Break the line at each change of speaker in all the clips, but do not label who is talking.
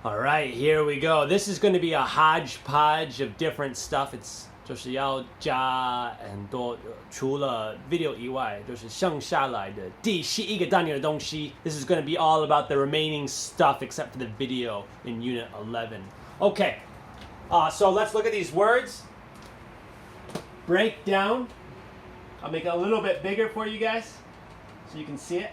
All right, here we go. This is going to be a hodgepodge of different stuff. It's 就是要加很多除了 video 以外，就是剩下来的第一个单元的东西。This is going to be all about the remaining stuff except for the video in Unit 11. Okay, so let's look at these words. Breakdown. I'll make it a little bit bigger for you guys so you can see it.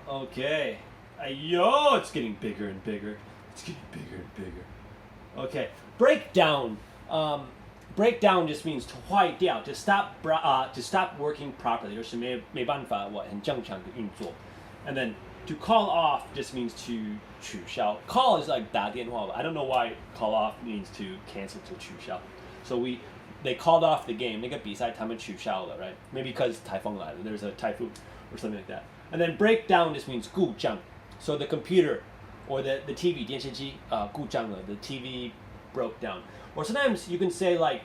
Okay. Yo, it's getting bigger and bigger. It's getting bigger and bigger. Okay, breakdown. Breakdown just means 坏掉, to stop working properly. 就是没办法很正常的运作. And then to call off just means to 取消. Call is like 打电话. I don't know why call off means to cancel, to 取消. So they called off the game. 那个比赛他们取消了, right? Maybe because 台风来了. There's a typhoon or something like that. And then breakdown just means 故障. So the computer or the TV 电视机故障了, the TV broke down. Or sometimes you can say like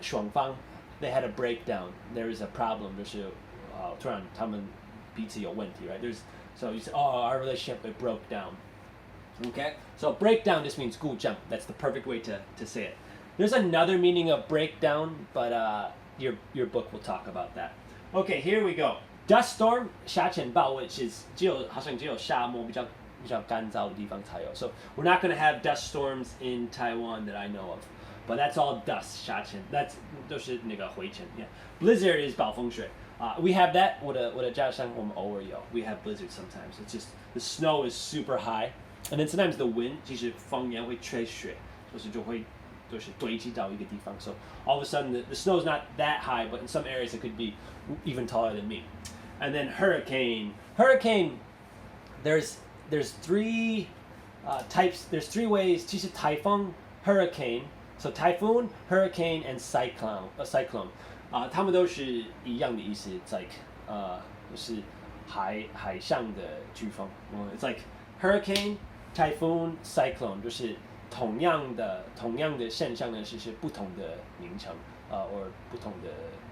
双方 they had a breakdown. There is a problem. 就是突然他们彼此有问题, right? So you say, oh, our relationship it broke down. Okay? So breakdown just means 故障. That's the perfect way to say it. There's another meaning of breakdown, but your book will talk about that. Okay, here we go. Dust storm 沙尘暴 which is 好像只有沙漠比较干燥的地方才有. So we're not going to have dust storms in Taiwan that I know of. But that's all dust, 沙尘. That's 都是那个灰尘. Yeah. Blizzard is 暴风雪. We have that. 我的家乡我们偶尔有. We have blizzards sometimes. It's just the snow is super high. And then sometimes the wind 其实风也会吹雪. 就会堆积到一个地方. So all of a sudden the snow is not that high, but in some areas it could be even taller than me. And then hurricane. Hurricane, there's three types. There's three ways. 其实台风 hurricane. So typhoon, hurricane, and cyclone. Cyclone. 它们都是一样的意思. It's like 就是海上的飓风. It's like hurricane, typhoon, cyclone. 就是同样的现象呢，是不同的名称or 不同的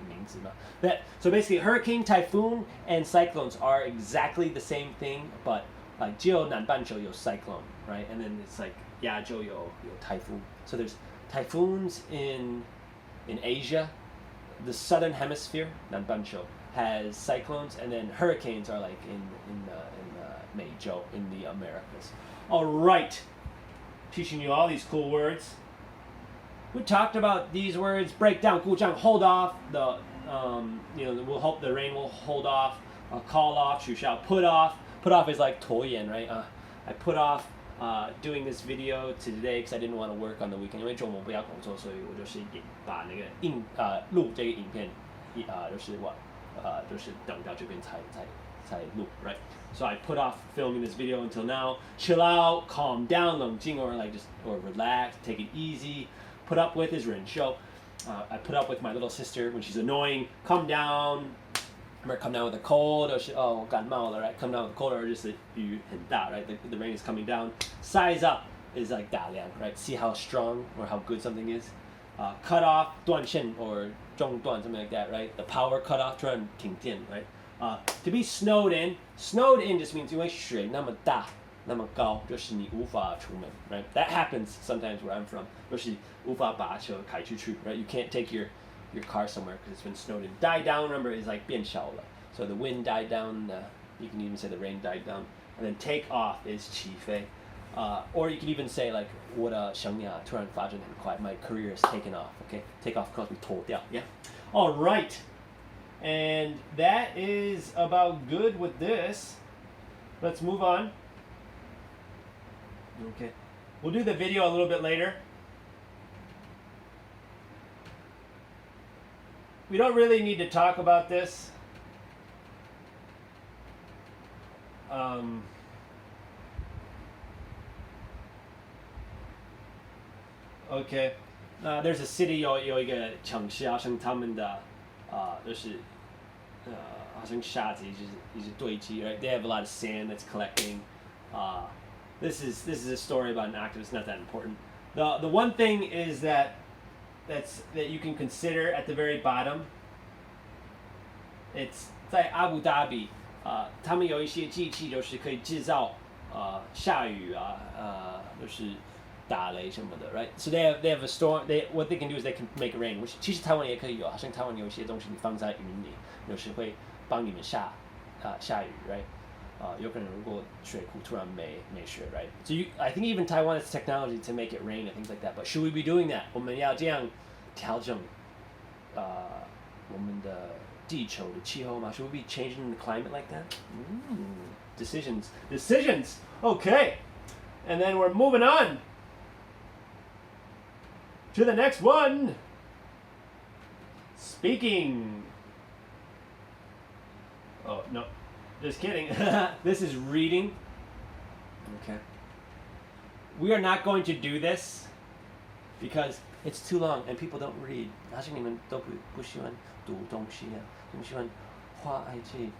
名字嘛。So basically, hurricane, typhoon, and cyclones are exactly the same thing, but like 只有南半球有 cyclone, right? And then it's like 亚洲有 typhoon. So there's typhoons in Asia, the southern hemisphere, 南半球 has cyclones, and then hurricanes are like in 美洲, in the Americas. All right. Teaching you all these cool words. We talked about these words: break down, 故障, hold off. We'll hope the rain will hold off. Call off, 取消, put off. Put off is like 拖延, right? I put off doing this video to today because I didn't want to work on the weekend. 因为周末不要工作，所以我就是把那个录这个影片，就是等到这边才录, right? So I put off filming this video until now. Chill out, calm down, 冷静 or relax, take it easy. Put up with is 忍受. I put up with my little sister when she's annoying. Come down. Remember, come down with a cold, or 我感冒了, right? Come down with a cold, or 就是雨很大, right? The rain is coming down. Size up is like 打量, right? See how strong or how good something is. Cut off, 断线 or 中断, something like that, right? The power cut off, 突然停电, right? To be snowed in just means 因为水那么大那么高，就是你无法出门, right? That happens sometimes where I'm from. 就是无法把车开出去, right? You can't take your car somewhere because it's been snowed in. Die down, remember, is like 变小了. So the wind died down. You can even say the rain died down. And then take off is 起飞. Or you can even say like 我的生涯突然发展很快. My career is taken off. Okay, take off 可能脱掉. Yeah. All right. And that is about good with this. Let's move on. Okay. We'll do the video a little bit later. We don't really need to talk about this. Okay. There's a city 有一个城市，好像他们的就是好像沙子一直堆积, right? They have a lot of sand that's collecting. This is a story about an activist. Not that important. The one thing is that you can consider at the very bottom. It's 在阿布达比他们有一些机器就是可以制造下雨啊，就是打雷什么的 right? So they have a storm. What they can do is they can make it rain. Which 其实台湾也可以有，好像台湾有一些东西你放在云里，有时会帮你们下雨 right? 有可能如果水库突然没水 right? So I think even Taiwan has technology to make it rain and things like that. But should we be doing that? 我们要这样调整我们的地球的气候吗？ Should we be changing the climate like that? Decisions. Okay. And then we're moving on to the next one. Speaking. Oh, no. Just kidding. This is reading. Okay. We are not going to do this because it's too long and people don't read. 好像你们都不喜欢读东西啊，你们喜欢画 IG.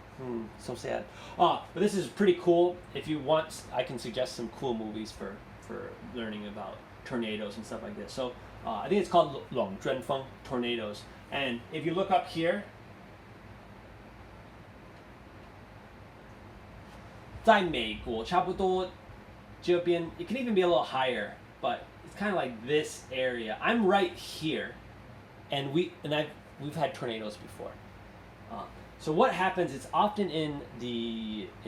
So sad. But this is pretty cool. If you want, I can suggest some cool movies for learning about tornadoes and stuff like this. So I think it's called 龙卷风 tornadoes. And if you look up here, 在美国差不多这边 it can even be a little higher, but it's kind of like this area. I'm right here, and we've had tornadoes before. So what happens? It's often in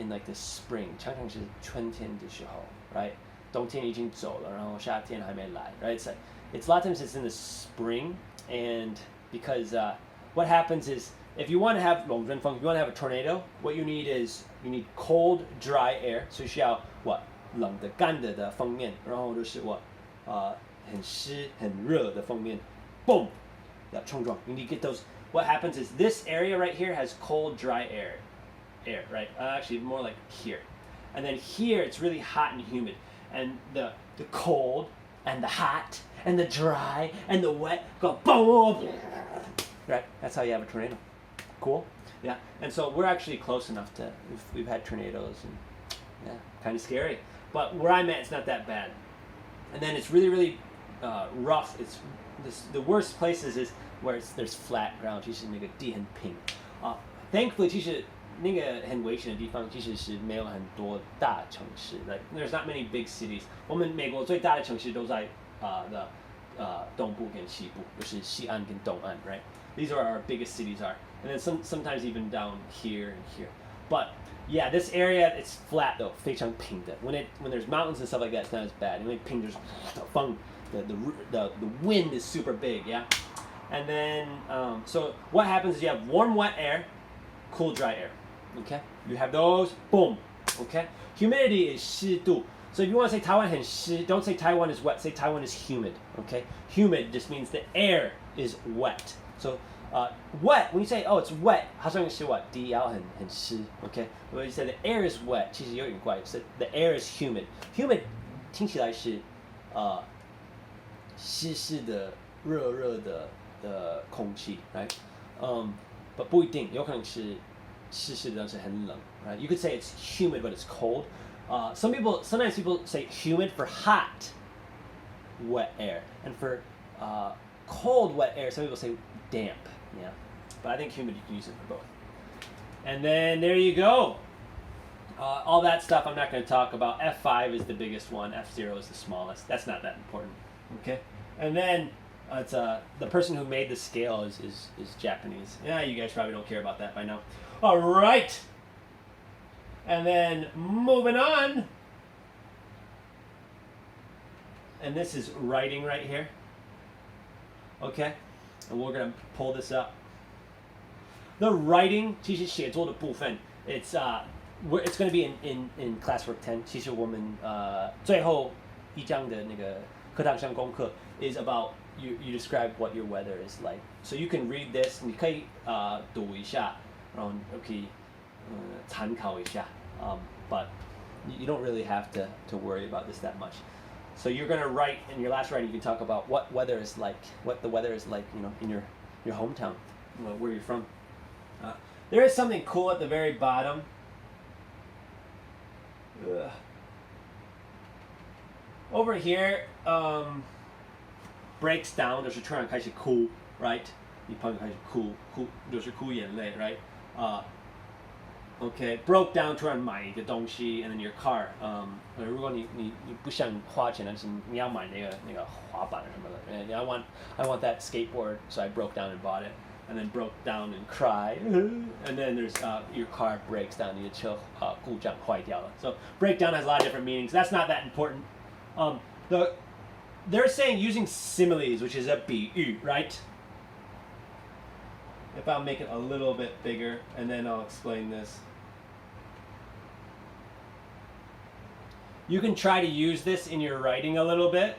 like the spring, 常常是春天的时候 right? 冬天已经走了，然后夏天还没来 right? It's a lot of times it's in the spring, and because what happens is if you want to have 龙卷风, if you want to have a tornado, what you need is you need cold, dry air. 所以需要冷的干的风面，然后就是很湿很热的风面 boom 要冲撞 you need to get those. What happens is this area right here has cold, dry air right? Actually more like here, and then here it's really hot and humid, and the cold and the hot and the dry and the wet go boom, right? That's how you have a tornado. Cool. Yeah. And so we're actually close enough to we've had tornadoes, and yeah, kind of scary. But where I'm at, it's not that bad. And then it's really, really rough. It's the worst places is where there's flat ground. 其实那个地很平。Thankfully, 其实那个很危险的地方其实是没有很多大城市。Like there's not many big cities. 我们美国最大的城市都在东部跟西部，就是西岸跟东岸 right? These are our biggest cities are. And then sometimes even down here and here. But yeah, this area it's flat though, 非常平的. When there's mountains and stuff like that, it's not as bad. 因为平就是风 the wind is super big, yeah? And then, so what happens is you have warm, wet air, cool, dry air, okay? You have those, boom, okay? Humidity is 湿度. So if you want to say Taiwan 很湿, don't say Taiwan is wet, say Taiwan is humid, okay? Humid just means the air is wet. So wet, when you say, oh, it's wet, 好像是 what? 地要很湿, okay? When you say the air is wet, 其实有点怪, so the air is humid. Humid 听起来是湿湿的热热的空气 right? But 不一定，有可能是湿湿的，但是很冷 right? You could say it's humid but it's cold. Sometimes people say humid for hot wet air, and for cold wet air some people say damp, yeah? But I think humid you can use it for both. And then there you go. All that stuff I'm not going to talk about. F5 is the biggest one, F0 is the smallest. That's not that important. Okay? And then it's the person who made the scale is Japanese. Yeah, you guys probably don't care about that by now. All right. And then moving on. And this is writing right here. Okay? And we're going to pull this up. The writing, 其实写作的部分, it's going to be in classwork 10. 其实我们最后一章的那个课堂上功课 is about you describe what your weather is like. So you can read this, 你可以读一下，然后可以参考一下。But you don't really have to worry about this that much. So you're going to write in your last writing. You can talk about what weather is like, what the weather is like, in your hometown, where you're from. There is something cool at the very bottom. Over here, breaks down. 就是突然开始哭 right? 你朋友开始哭，就是哭眼泪 right? OK broke down 突然买一个东西 and then your car 如果你不想花钱，但是你要买那个滑板什么的 and I want that skateboard so I broke down and bought it and then broke down and cried and then there's your car breaks down 你的车故障坏掉了 so breakdown has a lot of different meanings that's not that important they're saying using similes which is a 比喻 right if I'll make it a little bit bigger and then I'll explain this. You can try to use this in your writing a little bit.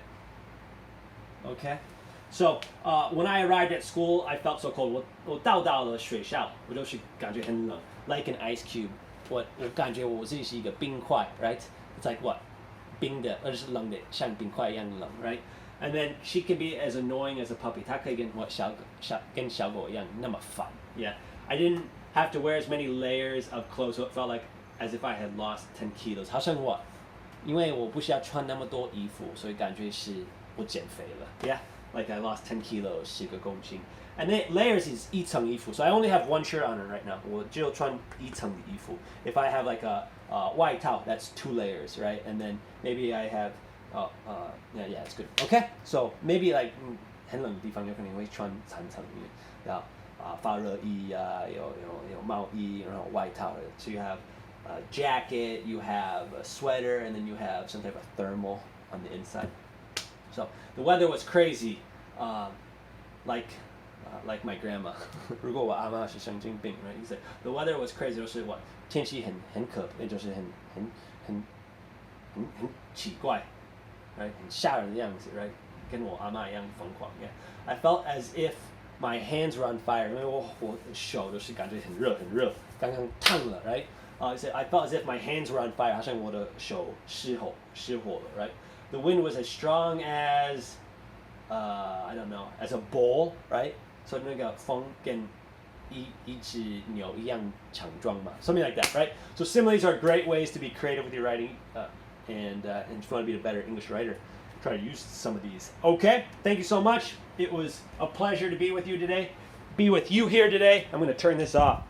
Okay? So, when I arrived at school, I felt so cold. 我到了学校，我就是感觉很冷 like an ice cube. 我感觉我自己是一个冰块 right? It's like what? 冰的，而是冷的，像冰块一样冷 right? And then she can be as annoying as a puppy. 她可以跟小狗一样那么烦 Yeah. I didn't have to wear as many layers of clothes, so it felt like as if I had lost 10 kilos. 好像我，因为我不需要穿那么多衣服，所以感觉是我减肥了 Yeah. Like I lost 10 kilos, 10个公斤 And then layers is 一层衣服 So I only have one shirt on right now. 我只有穿一层的衣服 If I have like a 外套 that's 2 layers, right? And then maybe I have yeah, it's good. Okay, so maybe like 很冷的地方有可能会穿3层发热衣有帽衣然后外套 So you have a jacket, you have a sweater, and then you have some type of thermal on the inside. So the weather was crazy, like my grandma. 如果我阿嬷是神经病 right? You say the weather was crazy. 就是what 天气很可怕，就是很奇怪 right? 很吓人的样子 right? 跟我阿嬷一样疯狂 Yeah. I felt as if my hands were on fire. 因为我手就是感觉很热，刚刚烫了 right? I said I felt as if my hands were on fire. 好像我的手失火了 right? The wind was as strong as I don't know, as a bull, right? So 那个风跟一只牛一样强壮嘛 Something like that, right? So similes are great ways to be creative with your writing, and if you want to be a better English writer, try to use some of these. Okay, thank you so much. It was a pleasure to be with you here today. I'm going to turn this off.